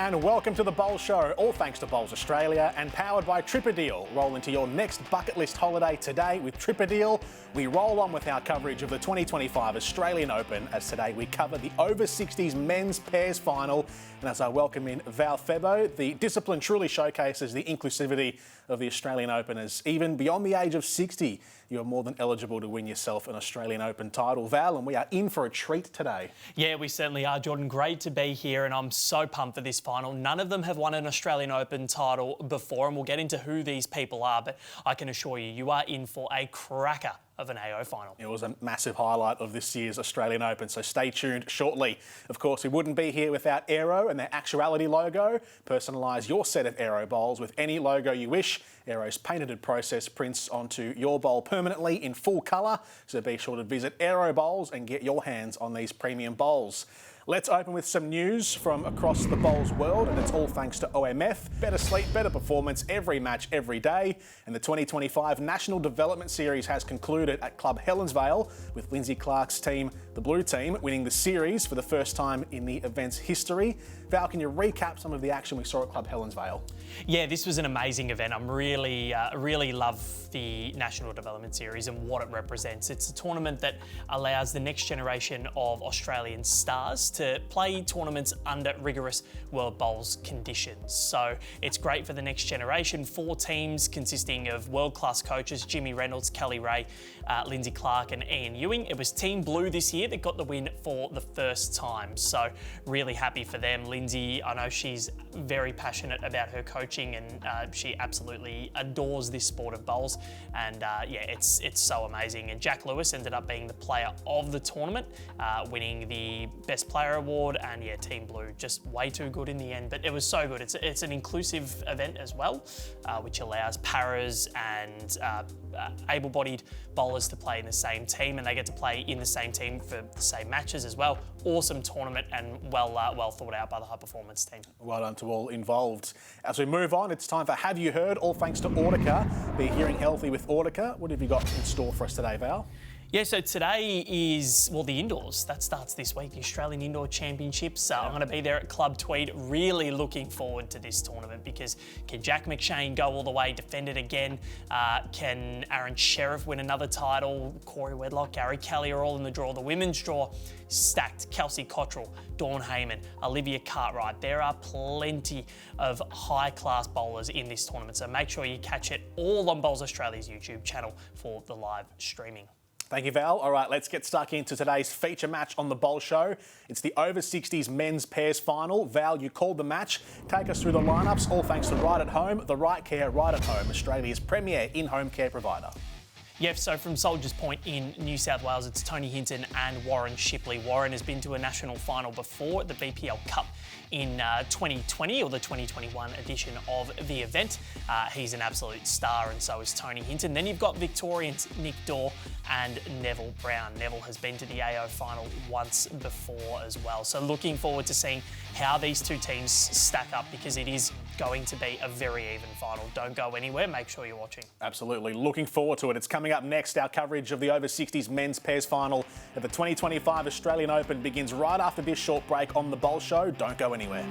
and welcome to the Bowl Show, all thanks to Bowls Australia and powered by Tripadeal. Roll into your next bucket list holiday today with Tripadeal. We roll on with our coverage of the 2025 Australian Open, as today we cover the over 60s men's pairs final. And as I welcome in Val Febbo, the discipline truly showcases the inclusivity of the Australian Open, as even beyond the age of 60, you are more than eligible to win yourself an Australian Open title. Val, and we are in for a treat today. Yeah, we certainly are, Jordan. Great to be here, and I'm so pumped for this final. None of them have won an Australian Open title before, and we'll get into who these people are, but I can assure you, you are in for a cracker of an AO final. It was a massive highlight of this year's Australian Open, so stay tuned shortly. Of course, we wouldn't be here without Aero and their Actuality logo. Personalise your set of Aero bowls with any logo you wish. Aero's patented process prints onto your bowl permanently in full colour, so be sure to visit Aero Bowls and get your hands on these premium bowls. Let's open with some news from across the bowls world, and it's all thanks to OMF. Better sleep, better performance, every match, every day. And the 2025 National Development Series has concluded at Club Helensvale, with Lindsay Clark's team, the Blue Team, winning the series for the first time in the event's history. Val, can you recap some of the action we saw at Club Helensvale? Yeah, this was an amazing event. I'm really love the National Development Series and what it represents. It's a tournament that allows the next generation of Australian stars to play tournaments under rigorous World Bowls conditions. So it's great for the next generation. 4 teams consisting of world-class coaches, Jimmy Reynolds, Kelly Ray, Lindsay Clark and Ian Ewing. It was Team Blue this year that got the win for the first time. So really happy for them. Lindsay, I know she's very passionate about her coaching, and she absolutely adores this sport of bowls. And yeah, it's so amazing. And Jack Lewis ended up being the player of the tournament, winning the Best Player Award. And yeah, Team Blue just way too good in the end, but it was so good. It's an inclusive event as well, which allows paras and able-bodied bowlers to play in the same team, and they get to play in the same team for the same matches as well. Awesome tournament, and well thought out by the high performance team. Well done to all involved. As we move on, it's time for Have You Heard? All thanks to Audica. Be hearing healthy with Audica. What have you got in store for us today, Val? Yeah, so today is, well, the indoors. That starts this week, the Australian Indoor Championships. I'm going to be there at Club Tweed. Really looking forward to this tournament, because can Jack McShane go all the way, defend it again? Can Aaron Sheriff win another title? Corey Wedlock, Gary Kelly are all in the draw. The women's draw stacked. Kelsey Cottrell, Dawn Heyman, Olivia Cartwright. There are plenty of high-class bowlers in this tournament, so make sure you catch it all on Bowls Australia's YouTube channel for the live streaming. Thank you, Val. All right, let's get stuck into today's feature match on the Bowl Show. It's the over 60s men's pairs final. Val, you called the match. Take us through the lineups, all thanks to Right at Home, the Right Care Right at Home, Australia's premier in-home care provider. Yep, so from Soldiers Point in New South Wales, it's Tony Hinton and Warren Shipley. Warren has been to a national final before at the BPL Cup in 2020, or the 2021 edition of the event. He's an absolute star, and so is Tony Hinton. Then you've got Victorians Nick Dorr and Neville Brown. Neville has been to the AO final once before as well. So looking forward to seeing how these two teams stack up, because it is going to be a very even final. Don't go anywhere. Make sure you're watching. Absolutely. Looking forward to it. It's coming up next. Our coverage of the over 60s men's pairs final at the 2025 Australian Open begins right after this short break on the Bowl Show. Don't go anywhere.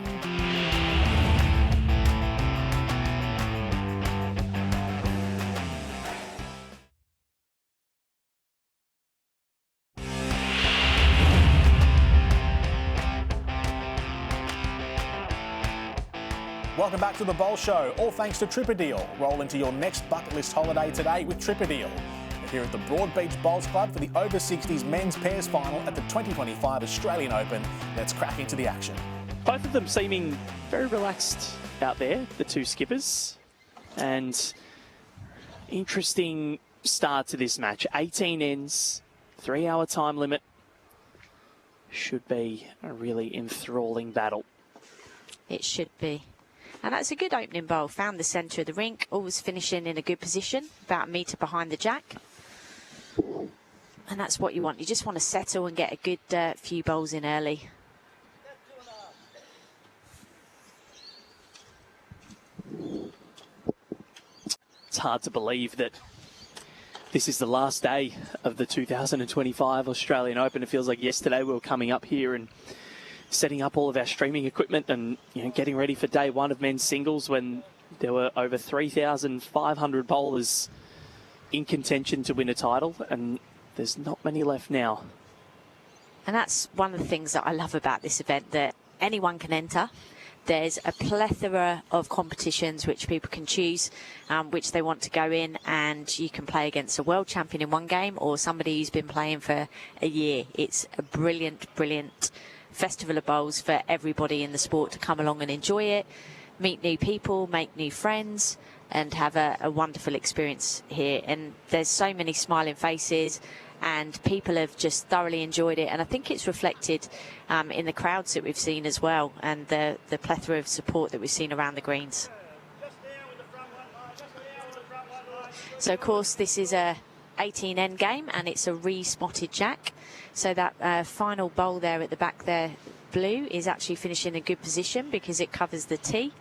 Welcome back to the Bowl Show, all thanks to Tripadeal. Roll into your next bucket list holiday today with Tripadeal. We're here at the Broadbeach Bowls Club for the over 60s men's pairs final at the 2025 Australian Open. Let's crack into the action. Both of them seeming very relaxed out there, the two skippers. And interesting start to this match. 18 ends, 3-hour time limit. Should be a really enthralling battle. It should be. And that's a good opening bowl. Found the centre of the rink, always finishing in a good position, about a metre behind the jack. And that's what you want. You just want to settle and get a good few bowls in early. It's hard to believe that this is the last day of the 2025 Australian Open. It feels like yesterday we were coming up here and setting up all of our streaming equipment and getting ready for day one of men's singles when there were over 3,500 bowlers in contention to win a title, and there's not many left now. And that's one of the things that I love about this event, that anyone can enter. There's a plethora of competitions which people can choose which they want to go in, and you can play against a world champion in one game or somebody who's been playing for a year. It's a brilliant, brilliant festival of bowls for everybody in the sport to come along and enjoy it, meet new people, make new friends, and have a wonderful experience here. And there's so many smiling faces, and people have just thoroughly enjoyed it. And I think it's reflected in the crowds that we've seen as well, and the plethora of support that we've seen around the greens. So, of course, this is a 18 end game, and it's a re-spotted jack. So that final bowl there at the back there, blue, is actually finishing in a good position because it covers the tee.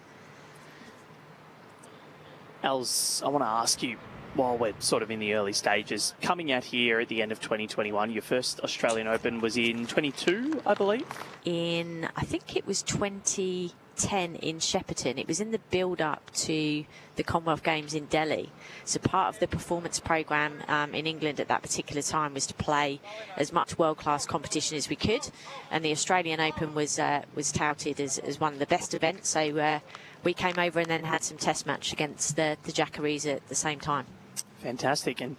Els, I want to ask you, while we're sort of in the early stages, coming out here at the end of 2021, your first Australian Open was in 22, I believe? I think it was 2010 in Shepparton. It was in the build-up to the Commonwealth Games in Delhi. So part of the performance programme in England at that particular time was to play as much world-class competition as we could. And the Australian Open was touted as one of the best events. So we came over and then had some test match against the Jackarees at the same time. Fantastic. And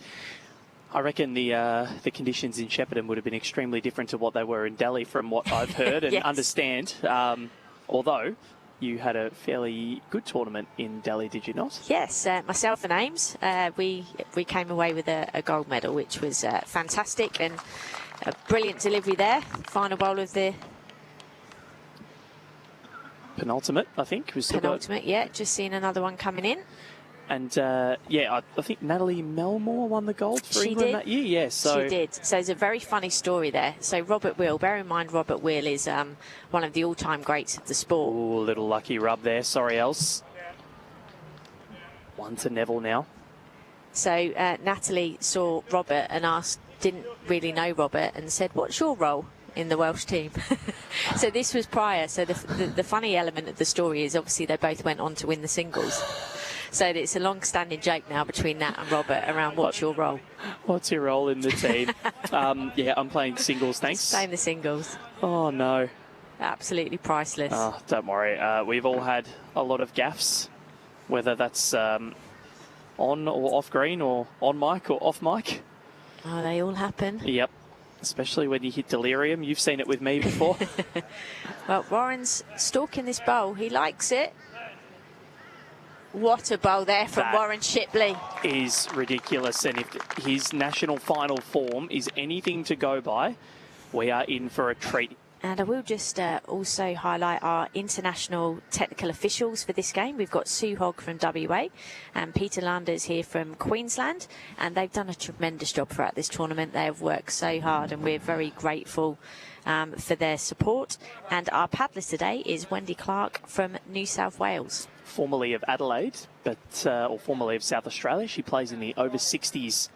I reckon the conditions in Shepparton would have been extremely different to what they were in Delhi from what I've heard and Yes. understand. Although you had a fairly good tournament in Delhi, did you not? Yes, myself and Ames, we came away with a gold medal, which was fantastic, and a brilliant delivery there. Final bowl of the Penultimate, I think. Was still penultimate, yeah, just seen another one coming in. And yeah, I think Natalie Melmore won the gold for She England did. that year. Yeah, so She did. So there's a very funny story there. So Robert Will, bear in mind Robert Will is one of the all-time greats of the sport. Ooh, a little lucky rub there. Sorry, Els. One to Neville now. So Natalie saw Robert and didn't really know Robert, and said, "What's your role in the Welsh team?" So this was prior. So the funny element of the story is obviously they both went on to win the singles. So it's a long-standing joke now between Nat and Robert around what's your role. What's your role in the team? Yeah, I'm playing singles, thanks. Playing the singles. Oh, no. Absolutely priceless. Oh, don't worry. We've all had a lot of gaffes, whether that's on or off green or on mic or off mic. Oh, they all happen. Yep. Especially when you hit delirium. You've seen it with me before. Well, Warren's stalking this bowl. He likes it. What a bowl there from That Warren Shipley. Is ridiculous. And if his national final form is anything to go by, we are in for a treat. And I will just also highlight our international technical officials for this game. We've got Sue Hogg from WA and Peter Landers here from Queensland. And they've done a tremendous job throughout this tournament. They have worked so hard, and we're very grateful for their support. And our paddler today is Wendy Clark from New South Wales. Formerly of Adelaide, but or formerly of South Australia. She plays in the over 60s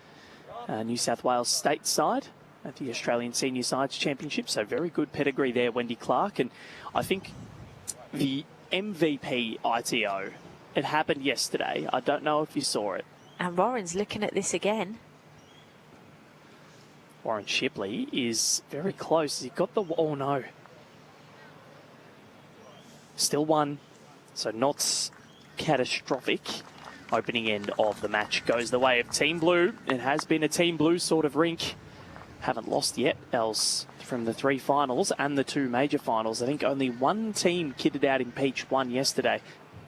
New South Wales state side at the Australian Senior Sides Championship. So very good pedigree there, Wendy Clark. And I think the MVP ITO, it happened yesterday. I don't know if you saw it. And Warren's looking at this again. Warren Shipley is very close. He got the... Oh, no. Still one. So not catastrophic. Opening end of the match goes the way of Team Blue. It has been a Team Blue sort of rink. Haven't lost yet, else from the 3 finals and the 2 major finals. I think only one team kitted out in Peach won yesterday.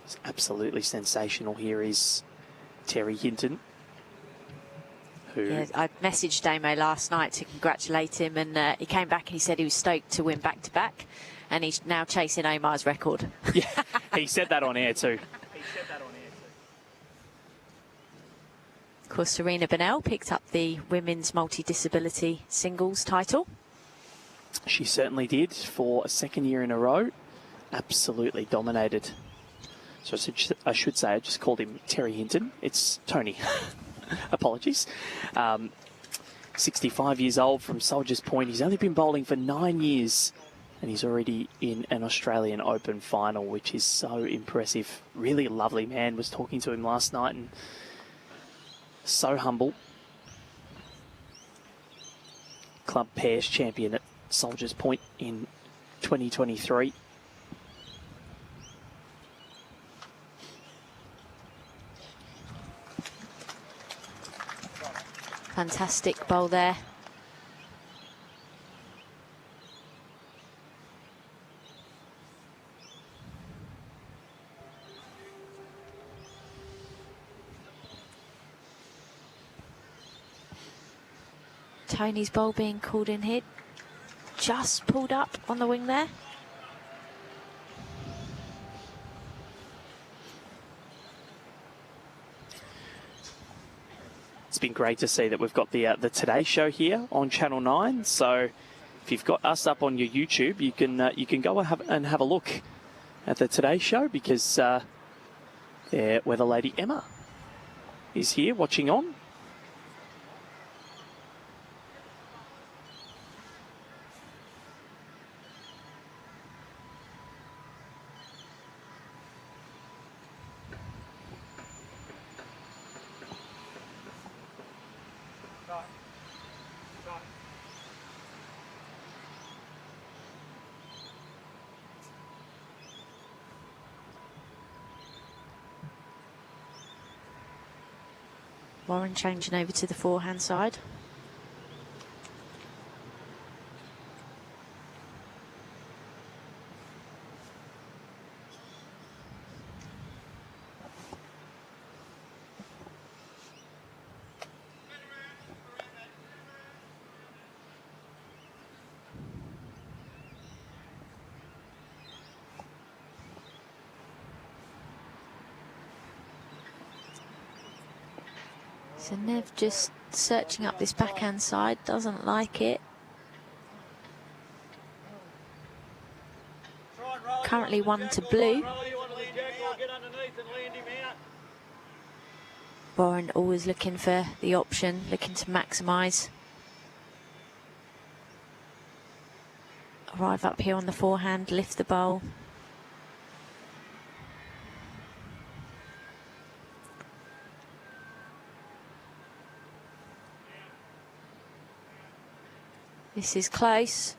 It's absolutely sensational. Here is Terry Hinton. Yeah, I messaged Damo last night to congratulate him, and he came back and he said he was stoked to win back-to-back, and he's now chasing Omar's record. Yeah, he said that on air too. Of course, Serena Bennell picked up the women's multi-disability singles title. She certainly did for a second year in a row. Absolutely dominated. So I should say, I just called him Terry Hinton. It's Tony. Apologies. 65 years old from Soldiers Point. He's only been bowling for 9 years And he's already in an Australian Open final, which is so impressive. Really lovely man. Was talking to him last night and so humble. Club pairs champion at Soldiers Point in 2023. Fantastic bowl there. Tony's bowl being called in here. Just pulled up on the wing there. It's been great to see that we've got the Today Show here on Channel 9. So if you've got us up on your YouTube, you can go and have a look at the Today Show, because their weather lady Emma is here watching on. Warren changing over to the forehand side. So Nev just searching up this backhand side, doesn't like it. Currently 1-blue. Warren always looking for the option, looking to maximise. Arrive up here on the forehand, lift the bowl. This is close.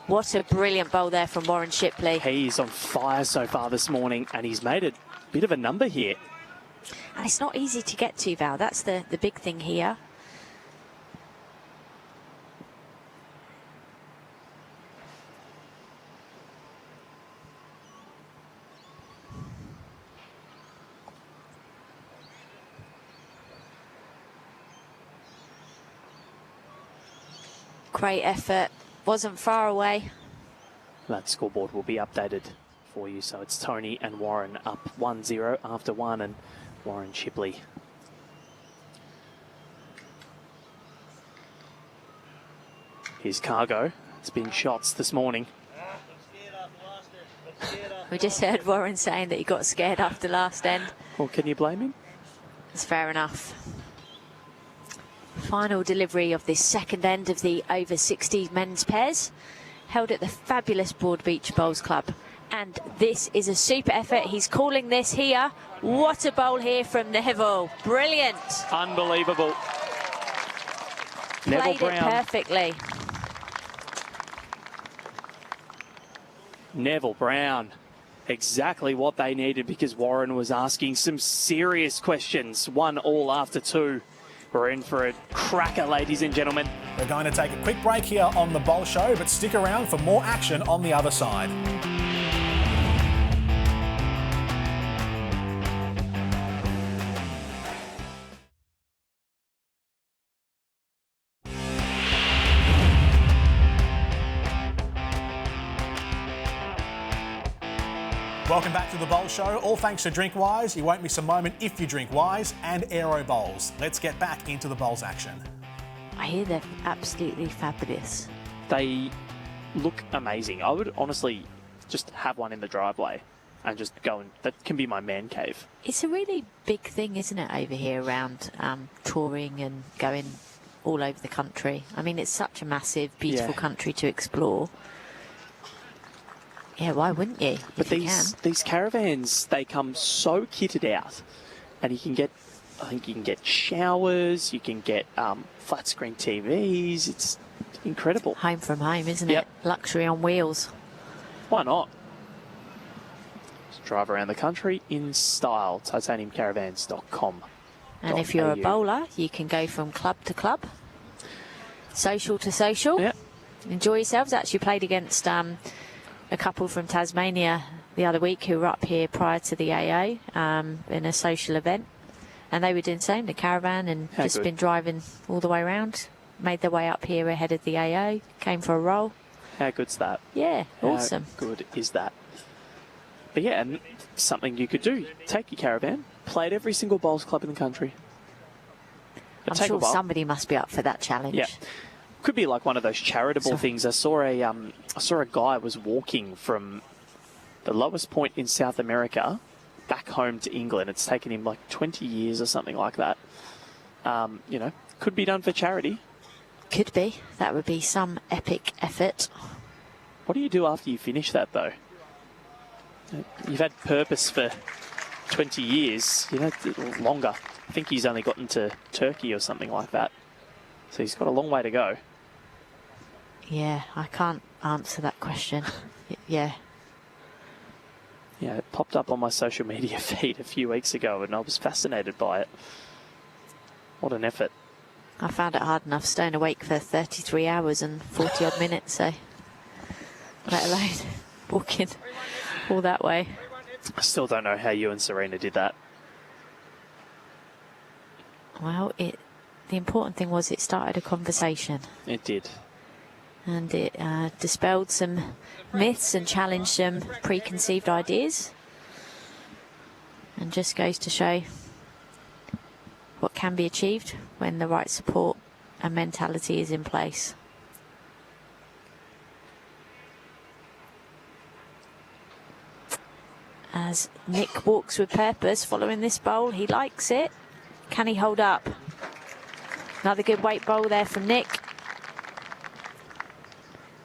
What a brilliant bowl there from Warren Shipley. He's on fire so far this morning, and he's made a bit of a number here. And it's not easy to get to, Val. That's the big thing here. Great effort, wasn't far away. That scoreboard will be updated for you. So it's Tony and Warren up 1-0 after one, and Warren Shipley. Here's Cargo. It's been shots this morning. We just heard Warren saying that he got scared after last end. Well, can you blame him? That's fair enough. Final delivery of this second end of the over 60 men's pairs, held at the fabulous Broad Beach Bowls Club. And this is a super effort. He's calling this here. What a bowl here from Neville. Brilliant. Unbelievable. Neville Played it Brown. perfectly. Neville Brown. Exactly what they needed, because Warren was asking some serious questions. 1-all after two. We're in for a cracker, ladies and gentlemen. We're going to take a quick break here on the Bowl Show, but stick around for more action on the other side. Welcome back to the Bowl Show. All thanks to Drinkwise. You won't miss a moment if you drink Wise, and Aero Bowls. Let's get back into the bowls action. I hear they're absolutely fabulous. They look amazing. I would honestly just have one in the driveway and just go, and that can be my man cave. It's a really big thing, isn't it, over here around touring and going all over the country. I mean, it's such a massive, beautiful country to explore. Yeah, why wouldn't you? But these caravans, they come so kitted out, and you can get, I think you can get showers, you can get flat screen TVs. It's incredible. Home from home, isn't Yep. it? Luxury on wheels. Why not? Just drive around the country in style. Titaniumcaravans.com. And if you're a bowler, you can go from club to club, social to social. Yeah. Enjoy yourselves. Actually played against a couple from Tasmania the other week who were up here prior to the AA in a social event. And they were doing the same, the caravan, and How just good. been driving all the way around. Made their way up here ahead of the AA, came for a roll. How good's that? Yeah, awesome. How good is that? But yeah, and something you could do. Take your caravan, play at every single bowls club in the country. I'm Take a sure bowl. somebody must be up for that challenge. Yeah. Could be like one of those charitable things. I saw a guy was walking from the lowest point in South America back home to England. It's taken him like 20 years or something like that. You know, could be done for charity. Could be. That would be some epic effort. What do you do after you finish that, though? You've had purpose for 20 years, you know, longer. I think he's only gotten to Turkey or something like that. So he's got a long way to go. Yeah, I can't answer that question. Yeah. Yeah, it popped up on my social media feed a few weeks ago and I was fascinated by it. What an effort. I found it hard enough staying awake for 33 hours and 40 odd minutes, so let alone walking all that way. I still don't know how you and Serena did that. Well, the important thing was it started a conversation. It did. And it dispelled some myths and challenged some preconceived ideas. And just goes to show what can be achieved when the right support and mentality is in place. As Nick walks with purpose following this bowl, he likes it. Can he hold up? Another good weight bowl there from Nick.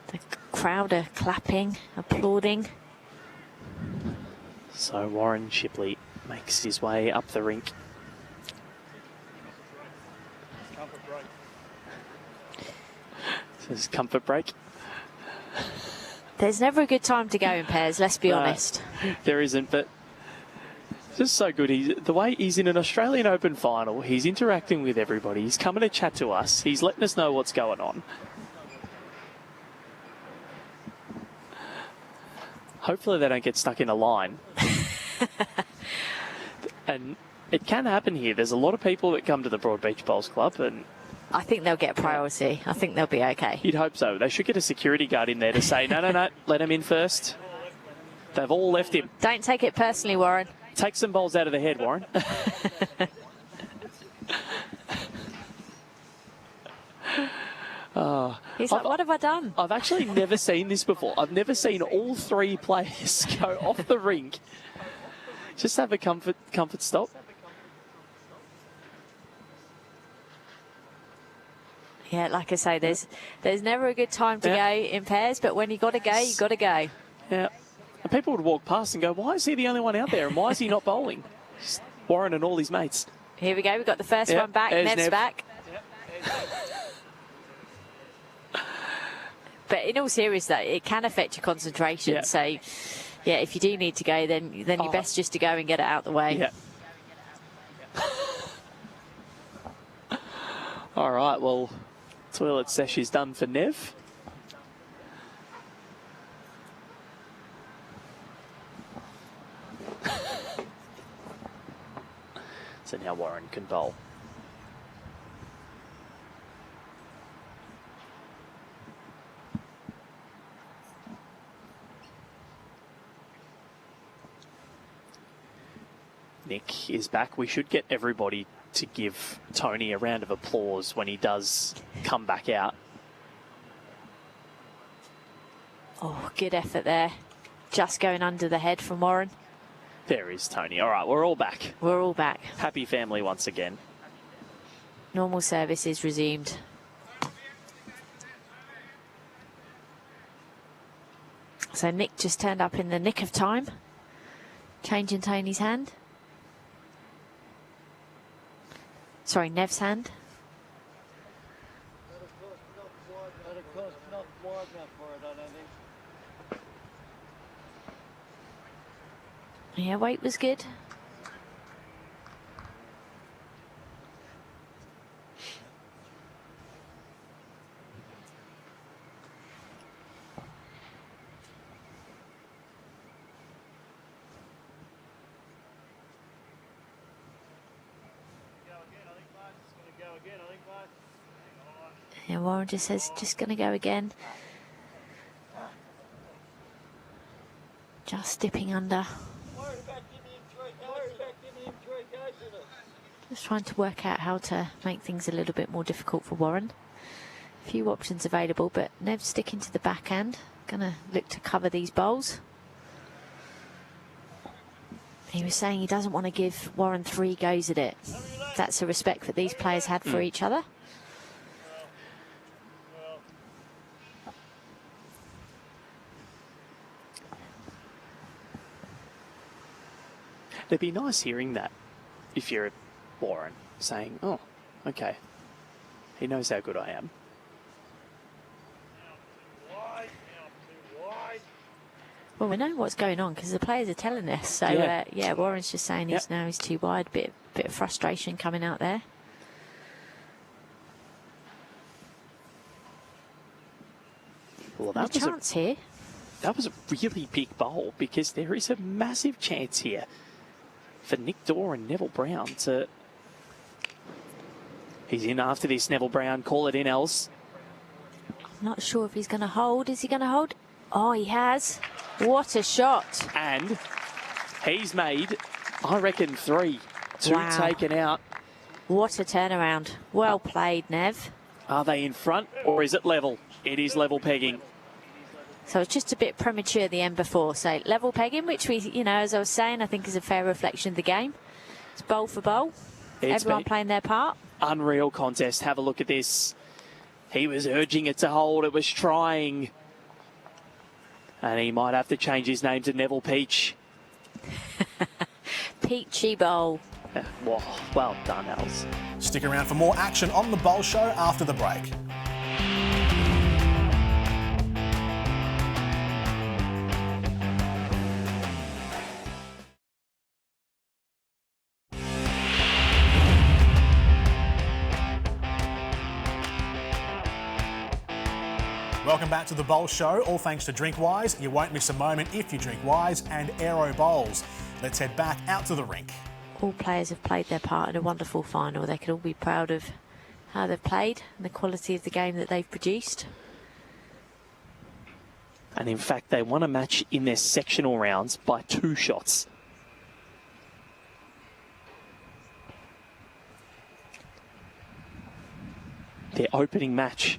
The crowd are clapping, applauding. So Warren Shipley makes his way up the rink. This is comfort break. There's never a good time to go in pairs, let's be honest. There isn't, but just so good. The way he's in an Australian Open final, he's interacting with everybody. He's coming to chat to us. He's letting us know what's going on. Hopefully they don't get stuck in a line. And it can happen here. There's a lot of people that come to the Broad Beach Bowls Club, and I think they'll get priority. I think they'll be okay. you'd hope so. They should get a security guard in there to say, no, let him in first. They've all left him. Don't take it personally, Warren. Take some bowls out of the head, Warren. He's like, what have I done? I've actually never seen this before. I've never seen all three players go off the rink. Just have a comfort stop. Yeah, like I say, there's never a good time to go in pairs, but when you got to go, you got to go. Yeah. And people would walk past and go, why is he the only one out there? And why is he not bowling? Just Warren and all his mates. Here we go. We've got the first Yep, one back. there's Nev's Nev. back. But in all seriousness, it can affect your concentration. Yeah. So, yeah, if you do need to go, then you're best just to go and get it out the way. Yeah. All right, well, toilet sesh is done for Nev. So now Warren can bowl. Nick is back. We should get everybody to give Tony a round of applause when he does come back out. Oh, good effort there. Just going under the head from Warren. There is Tony. All right, we're all back. We're all back. Happy family once again. Normal service is resumed. So Nick just turned up in the nick of time, changing Tony's hand. Sorry, Nev's hand. Yeah, weight was good. Yeah, Warren just says, just going to go again. Just dipping under. Just trying to work out how to make things a little bit more difficult for Warren. A few options available, but Nev's sticking to the backhand. Going to look to cover these bowls. He was saying he doesn't want to give Warren 3 goes at it. That's a respect that these players had for each other. It'd be nice hearing that if you're Warren, saying, oh, okay, he knows how good I am. Well, we know what's going on because the players are telling us. So, yeah, Warren's just saying he's too wide. Bit of frustration coming out there. Well, that was chance here. That was a really big bowl because there is a massive chance here for Nick Dorr and Neville Brown to... He's in after this, Neville Brown. Call it in, Els. I'm not sure if he's going to hold. Is he going to hold? Oh, he has. What a shot. And he's made, I reckon, 3. 2 taken out. What a turnaround. Well played, Nev. Are they in front or is it level? It is level pegging. So it's just a bit premature the end before. So level pegging, which we, you know, as I was saying, I think is a fair reflection of the game. It's bowl for bowl. Everyone playing their part. Unreal contest. Have a look at this. He was urging it to hold. It was trying. And he might have to change his name to Neville Peach. Peachy bowl. Well done, Els. Stick around for more action on the Bowl Show after the break. Welcome back to the Bowl Show, all thanks to DrinkWise. You won't miss a moment if you drink Wise and Aero Bowls. Let's head back out to the rink. All players have played their part in a wonderful final. They can all be proud of how they've played and the quality of the game that they've produced. And in fact, they won a match in their sectional rounds by 2 shots. Their opening match.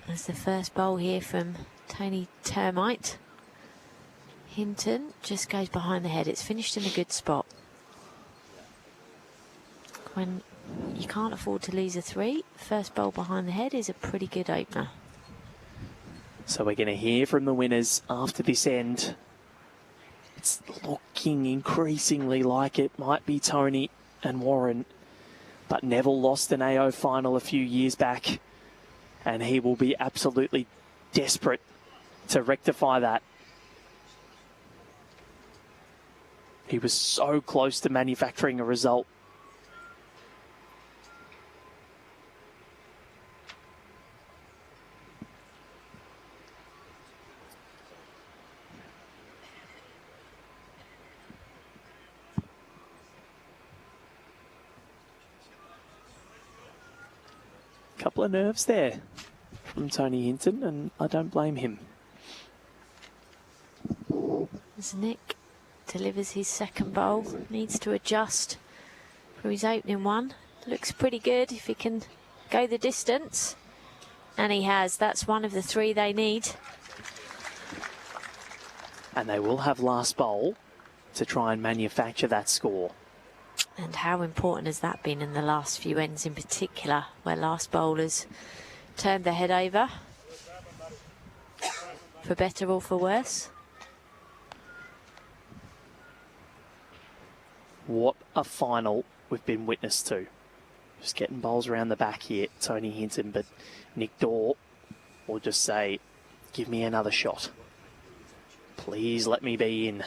That's the first bowl here from Tony Termite. Hinton just goes behind the head. It's finished in a good spot. When you can't afford to lose a 3, first bowl behind the head is a pretty good opener. So we're going to hear from the winners after this end. It's looking increasingly like it might be Tony and Warren. But Neville lost an AO final a few years back. And he will be absolutely desperate to rectify that. He was so close to manufacturing a result. Couple of nerves there from Tony Hinton, and I don't blame him. As Nick delivers his second bowl, needs to adjust for his opening one. Looks pretty good if he can go the distance. And he has. That's one of the 3 they need. And they will have last bowl to try and manufacture that score. And how important has that been in the last few ends in particular, where last bowlers turned their head over? for better or for worse. What a final we've been witness to. Just getting bowls around the back here, Tony Hinton, but Nick Daw will just say, give me another shot. Please let me be in.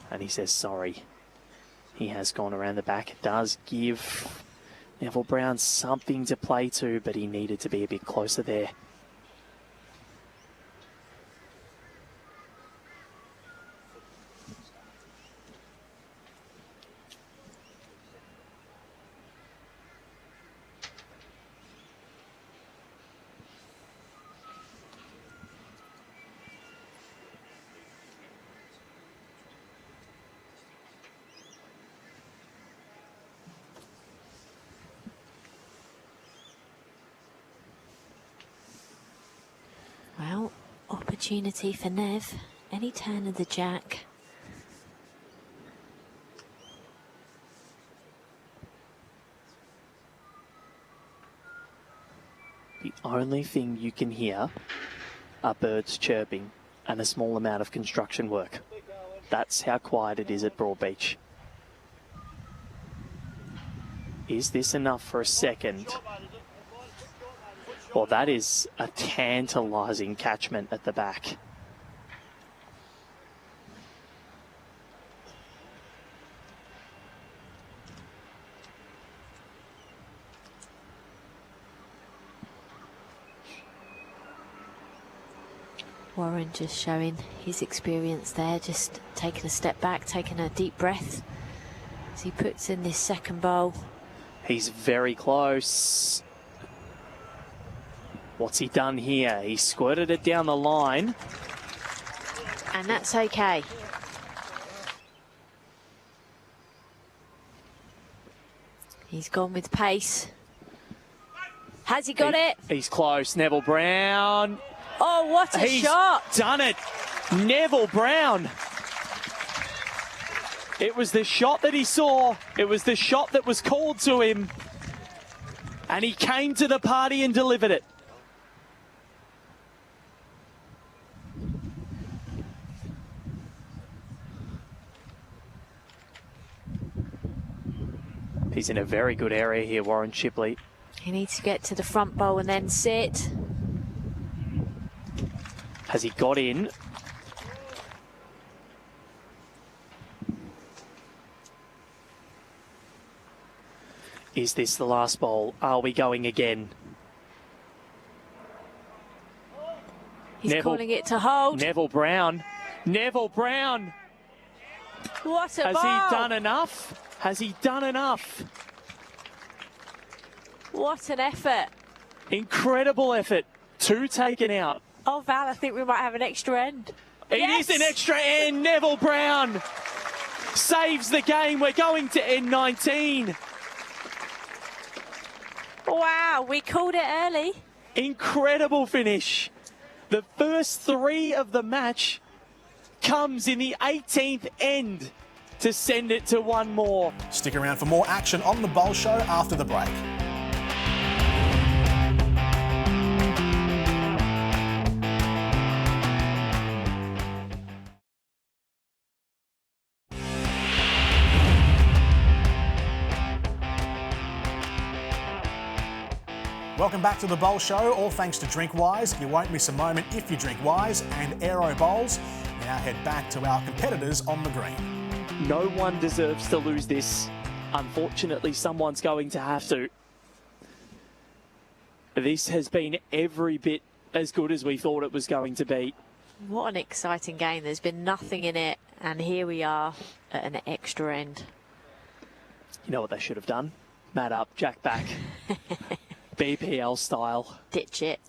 And he says sorry. He has gone around the back. It does give Neville Brown something to play to, but he needed to be a bit closer there. Well, opportunity for Nev. Any turn of the jack. The only thing you can hear are birds chirping and a small amount of construction work. That's how quiet it is at Broadbeach. Is this enough for a second? Well, that is a tantalising catchment at the back. Warren just showing his experience there, just taking a step back, taking a deep breath as he puts in this second bowl. He's very close. What's he done here? He squirted it down the line. And that's okay. He's gone with pace. Has he got it? He's close. Neville Brown. Oh, what a He's shot! done it. Neville Brown. It was the shot that he saw. It was the shot that was called to him. And he came to the party and delivered it. He's in a very good area here, Warren Shipley. He needs to get to the front bowl and then sit. Has he got in? Is this the last bowl? Are we going again? He's calling it to hold. Neville Brown. Neville Brown. What a Has ball! he done enough? Has he done enough? What an effort. Incredible effort. 2 taken out. Oh, Val, I think we might have an extra end. It is an extra end. Neville Brown saves the game. We're going to end 19. Wow, we called it early. Incredible finish. The first 3 of the match comes in the 18th end to send it to 1 more. Stick around for more action on the Bowl Show after the break. Welcome back to the Bowl Show, all thanks to DrinkWise. You won't miss a moment if you drink Wise and Aero Bowls. We now head back to our competitors on the green. No one deserves to lose this. Unfortunately, someone's going to have to. This has been every bit as good as we thought it was going to be. What an exciting game. There's been nothing in it, and here we are at an extra end. You know what they should have done? Mat up, jack back. BPL style. Ditch it.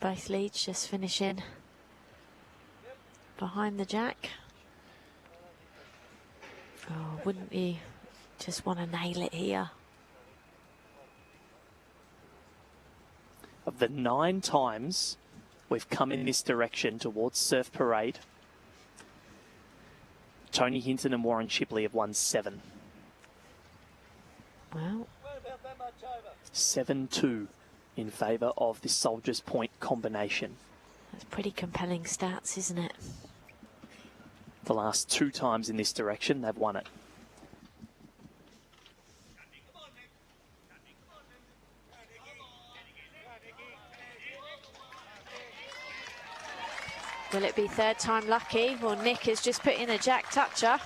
Both leads just finishing behind the jack. Oh, wouldn't you just want to nail it here? Of the 9 times We've come in this direction towards Surf Parade. Tony Hinton and Warren Shipley have won 7. Well, 7-2 in favour of the Soldiers Point combination. that's pretty compelling stats, isn't it? The last 2 times in this direction, they've won it. Will it be third time lucky? Well, Nick has just put in a jack toucher.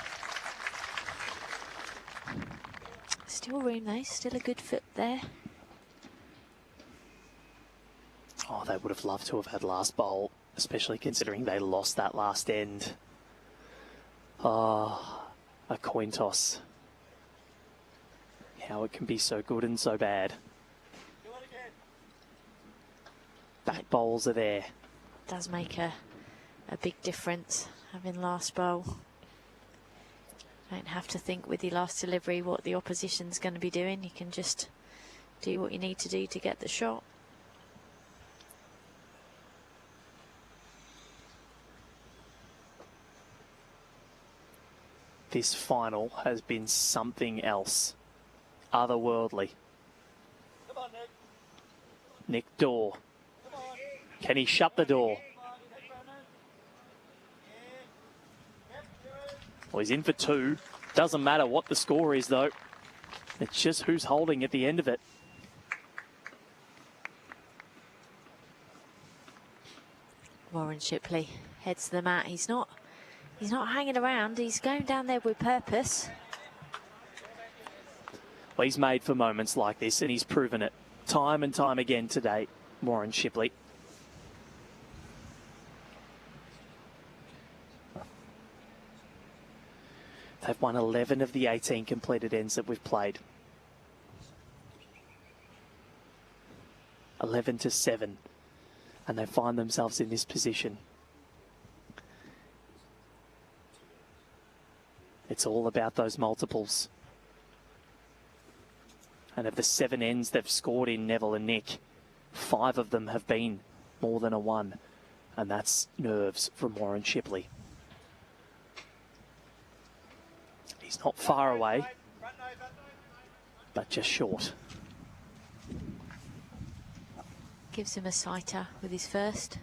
Still room though, still a good foot there. Oh, they would have loved to have had last bowl, especially considering they lost that last end. Oh, a coin toss. How it can be so good and so bad. Back bowls are there. Does make a big difference having last bowl. Don't have to think with your last delivery what the opposition's going to be doing. You can just do what you need to do to get the shot. This final has been something else. Otherworldly. Come on, Nick. Nick Dorr. Can he shut the door? Well, he's in for 2. Doesn't matter what the score is, though. It's just who's holding at the end of it. Warren Shipley heads to the mat. He's not hanging around. He's going down there with purpose. Well, he's made for moments like this, and he's proven it time and time again today, Warren Shipley. They've won 11 of the 18 completed ends that we've played. 11-7, and they find themselves in this position. It's all about those multiples. And of the 7 ends they've scored in, Neville and Nick, 5 of them have been more than a 1, and that's nerves from Warren Shipley. He's not far away, but just short. Gives him a sighter with his first.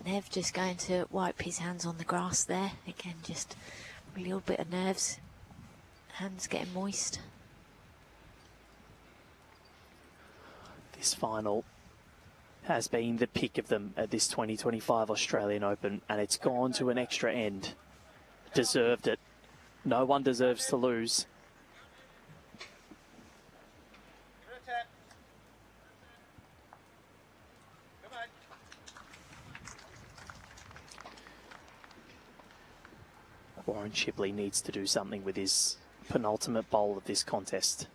Nev just going to wipe his hands on the grass there. Again, just a little bit of nerves. Hands getting moist. This final has been the pick of them at this 2025 Australian Open, and it's gone to an extra end. Deserved it. No one deserves to lose. Warren Shipley needs to do something with his penultimate bowl of this contest.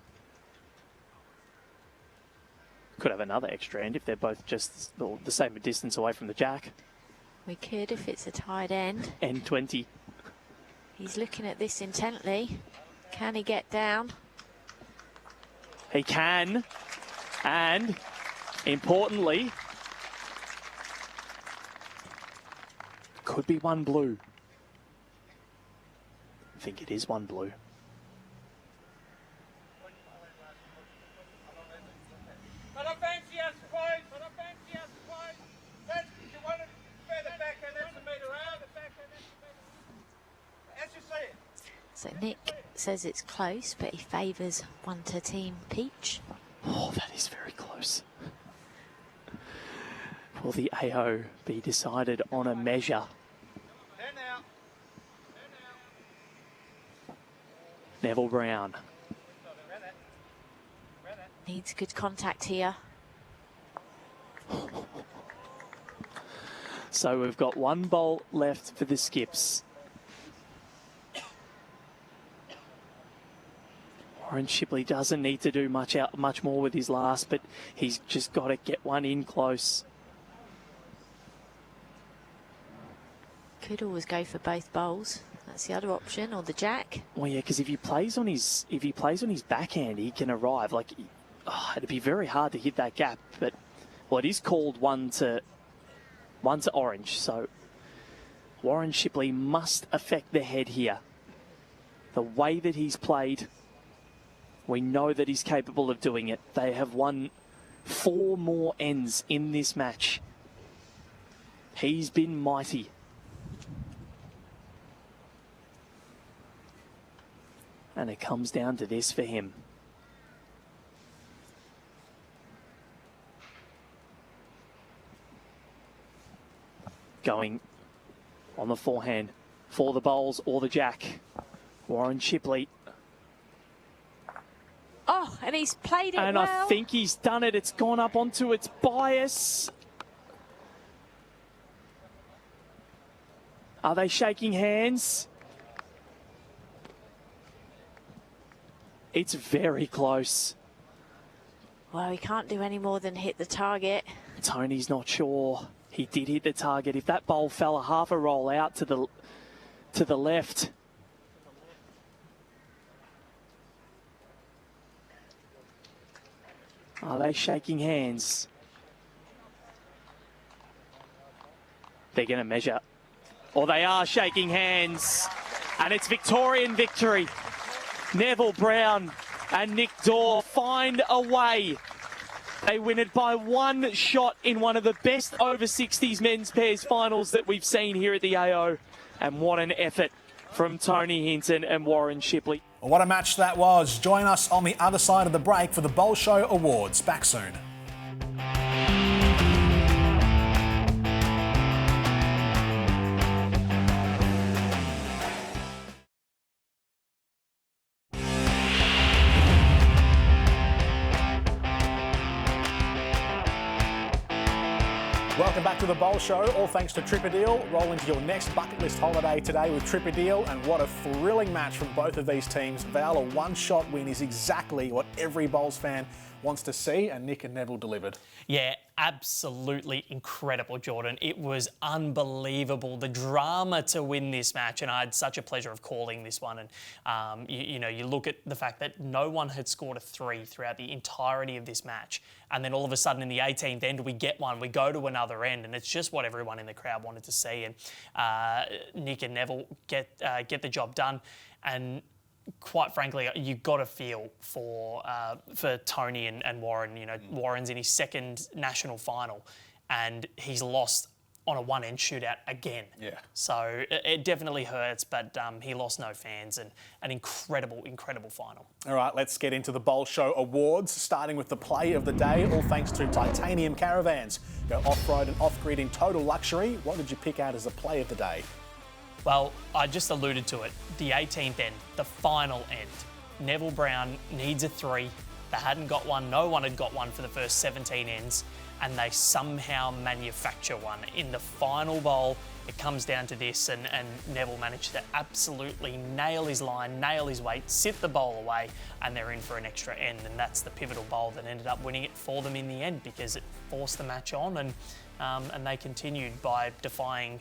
Could have another extra end if they're both just the same distance away from the jack. We could if it's a tied end. End 20. He's looking at this intently. Can he get down? He can. And, importantly, could be 1 blue. I think it is 1 blue. I don't fancy us, boys. I don't fancy us, boys. That's, you want it further back, and that's a metre out. As you see it. So Nick says it's close, but he favours 1 to Team Peach. Oh, that is very close. Will the AO be decided on a measure? There now. Neville Brown. Needs good contact here. So we've got 1 bowl left for the skips. Warren Shipley doesn't need to do much more with his last, but he's just got to get 1 in close. Could always go for both bowls. That's the other option, or the jack. Well, yeah, because if he plays on his backhand, he can arrive. Like, it'd be very hard to hit that gap, but Well, it is called one to orange, so Warren Shipley must affect the head here. The way that he's played, we know that he's capable of doing it. They have won 4 more ends in this match. He's been mighty. And it comes down to this for him. Going on the forehand for the bowls or the jack. Warren Shipley. Oh, and he's played it And well. I think he's done it. It's gone up onto its bias. Are they shaking hands? It's very close. Well, he can't do any more than hit the target. Tony's not sure. He did hit the target. If that bowl fell a half a roll out to the left. Are they shaking hands? They're going to measure. Or they are shaking hands. And it's Victorian victory. Neville Brown and Nick Dorr find a way. They win it by 1 shot in one of the best over 60s men's pairs finals that we've seen here at the AO. And what an effort from Tony Hinton and Warren Shipley. Well, what a match that was. Join us on the other side of the break for the Bowl Show Awards. Back soon. Welcome back to the Bowl Show, all thanks to Tripperdeal. Roll into your next bucket list holiday today with Tripperdeal, and what a thrilling match from both of these teams. Val, a one-shot win is exactly what every Bowls fan wants to see, and Nick and Neville delivered. Yeah, absolutely incredible, Jordan. It was unbelievable, the drama to win this match, and I had such a pleasure of calling this one. And you look at the fact that no one had scored a 3 throughout the entirety of this match, and then all of a sudden in the 18th end we get one, we go to another end, and it's just what everyone in the crowd wanted to see. And Nick and Neville get the job done, and quite frankly, you got to feel for Tony and Warren. You know, Warren's in his 2nd national final, and he's lost on a one-end shootout again. Yeah. So it definitely hurts, but he lost no fans, and an incredible, incredible final. All right, let's get into the Bowl Show Awards, starting with the play of the day, all thanks to Titanium Caravans. Go off-road and off-grid in total luxury. What did you pick out as the play of the day? Well, I just alluded to it. The 18th end, the final end. Neville Brown needs a 3. They hadn't got one. No one had got one for the first 17 ends, and they somehow manufacture one. In the final bowl, it comes down to this, and Neville managed to absolutely nail his line, nail his weight, sit the bowl away, and they're in for an extra end. And that's the pivotal bowl that ended up winning it for them in the end, because it forced the match on, and they continued by defying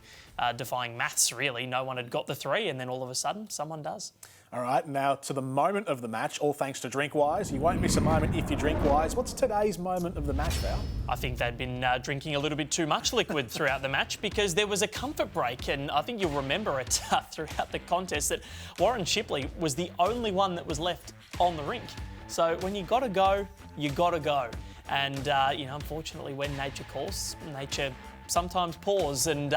maths, really. No one had got the 3, and then all of a sudden, someone does. All right, now to the moment of the match, all thanks to Drinkwise. You won't miss a moment if you drink wise. What's today's moment of the match, Val? I think they'd been drinking a little bit too much liquid throughout the match, because there was a comfort break, and I think you'll remember it throughout the contest that Warren Shipley was the only one that was left on the rink. So when you got to go, you got to go. And, unfortunately, when nature calls, nature sometimes pause, and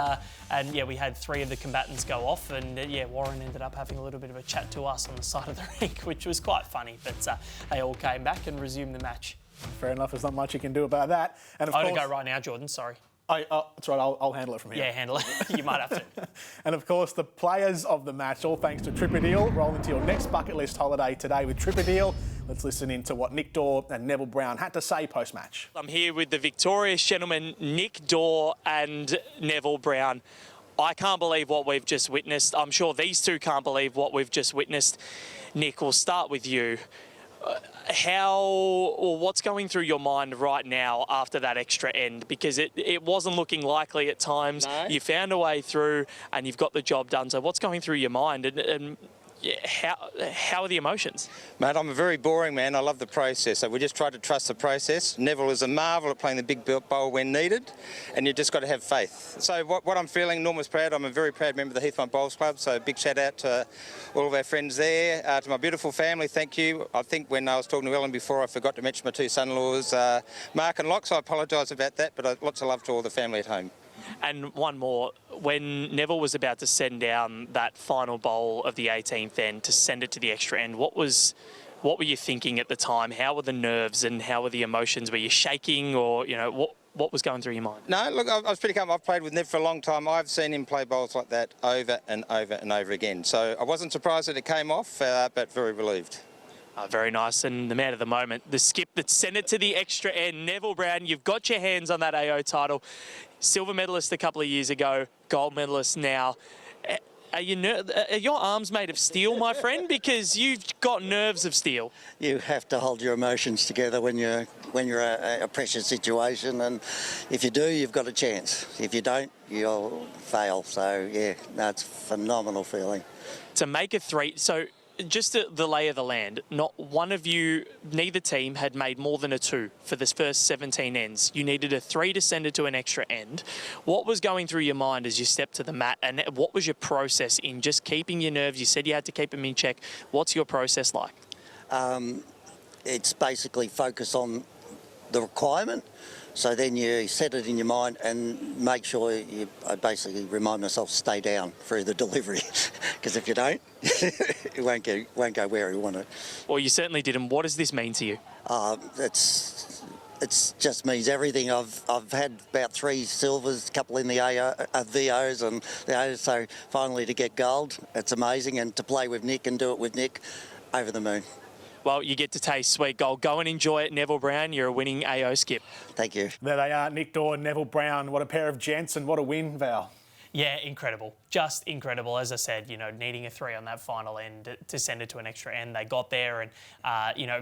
yeah, we had 3 of the combatants go off, and Warren ended up having a little bit of a chat to us on the side of the rink, which was quite funny, but they all came back and resumed the match. Fair enough, there's not much you can do about that. And of I'm course, going to go right now, Jordan, sorry. That's right, I'll handle it from here. Yeah, handle it. You might have to. And of course, the players of the match, all thanks to Tripperdeal. Roll into your next bucket list holiday today with Tripperdeal. Let's listen into what Nick Dorr and Neville Brown had to say post-match. I'm here with the victorious gentlemen, Nick Dorr and Neville Brown. I can't believe what we've just witnessed. I'm sure these two can't believe what we've just witnessed. Nick, we'll start with you. What's going through your mind right now after that extra end? Because it wasn't looking likely at times. No. You found a way through and you've got the job done. So what's going through your mind? And Yeah, how are the emotions? Mate, I'm a very boring man. I love the process. So we just try to trust the process. Neville is a marvel at playing the big bowl when needed, and you just got to have faith. So what I'm feeling, Norma's proud. I'm a very proud member of the Heathmont Bowls Club, so big shout out to all of our friends there. To my beautiful family, thank you. I think when I was talking to Ellen before, I forgot to mention my two son-in-laws, Mark and Locke, so I apologise about that, but lots of love to all the family at home. And one more, when Neville was about to send down that final bowl of the 18th end to send it to the extra end, what were you thinking at the time? How were the nerves and how were the emotions? Were you shaking, or what was going through your mind? No, look, I was pretty calm. I've played with Nev for a long time. I've seen him play bowls like that over and over and over again. So I wasn't surprised that it came off, but very relieved. Very nice. And the man of the moment, the skip that sent it to the extra end, Neville Brown, you've got your hands on that AO title. Silver medalist a couple of years ago, gold medalist now. Are your arms made of steel, my friend? Because you've got nerves of steel. You have to hold your emotions together when you're a pressure situation, and if you do, you've got a chance. If you don't, you'll fail. So yeah, that's a phenomenal feeling. To make a 3, so just the lay of the land, not one of you, neither team had made more than a 2 for this first 17 ends. You needed a 3 to send it to an extra end. What was going through your mind as you stepped to the mat, and what was your process in just keeping your nerves? You said you had to keep them in check. What's your process like? It's basically focus on the requirement. So then you set it in your mind and make sure I basically remind myself, stay down through the delivery. Because if you don't, it won't go where you want it. Well, you certainly did. And what does this mean to you? It just means everything. I've had about 3 silvers, a couple in the VOs, and so finally to get gold, it's amazing. And to play with Nick and do it with Nick, over the moon. Well, you get to taste sweet gold. Go and enjoy it, Neville Brown. You're a winning AO skip. Thank you. There they are, Nick Daw and Neville Brown. What a pair of gents, and what a win, Val. Yeah, incredible. Just incredible. As I said, needing a 3 on that final end to send it to an extra end. They got there and,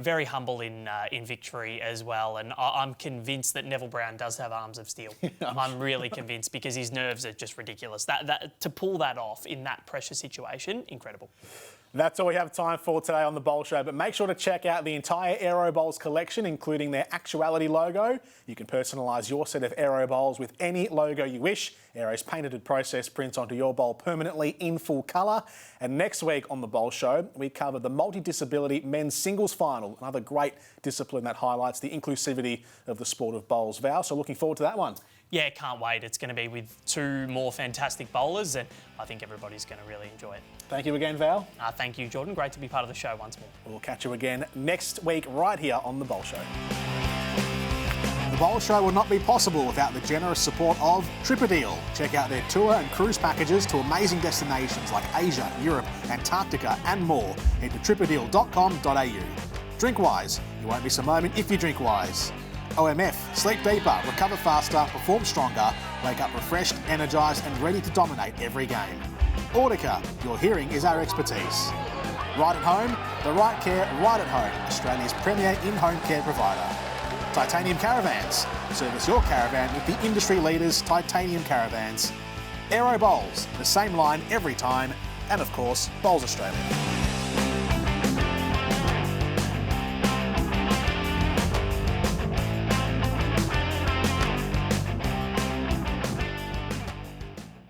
very humble in victory as well. And I'm convinced that Neville Brown does have arms of steel. I'm really convinced, because his nerves are just ridiculous. That to pull that off in that pressure situation, incredible. That's all we have time for today on The Bowl Show, but make sure to check out the entire Aero Bowls collection, including their Actuality logo. You can personalise your set of Aero Bowls with any logo you wish. Aero's painted and processed prints onto your bowl permanently in full colour. And next week on The Bowl Show, we cover the multi-disability men's singles final, another great discipline that highlights the inclusivity of the sport of bowls. Val, so looking forward to that one. Yeah, can't wait. It's going to be with 2 more fantastic bowlers, and I think everybody's going to really enjoy it. Thank you again, Val. Thank you, Jordan. Great to be part of the show once more. We'll catch you again next week right here on The Bowl Show. The Bowl Show would not be possible without the generous support of Tripadeal. Check out their tour and cruise packages to amazing destinations like Asia, Europe, Antarctica and more. Head to tripadeal.com.au. Drink wise. You won't miss a moment if you drink wise. OMF, sleep deeper, recover faster, perform stronger, wake up refreshed, energised and ready to dominate every game. Audica, your hearing is our expertise. Right at home, the right care right at home, Australia's premier in-home care provider. Titanium Caravans, service your caravan with the industry leaders Titanium Caravans. Aero Bowls, the same line every time, and of course, Bowls Australia.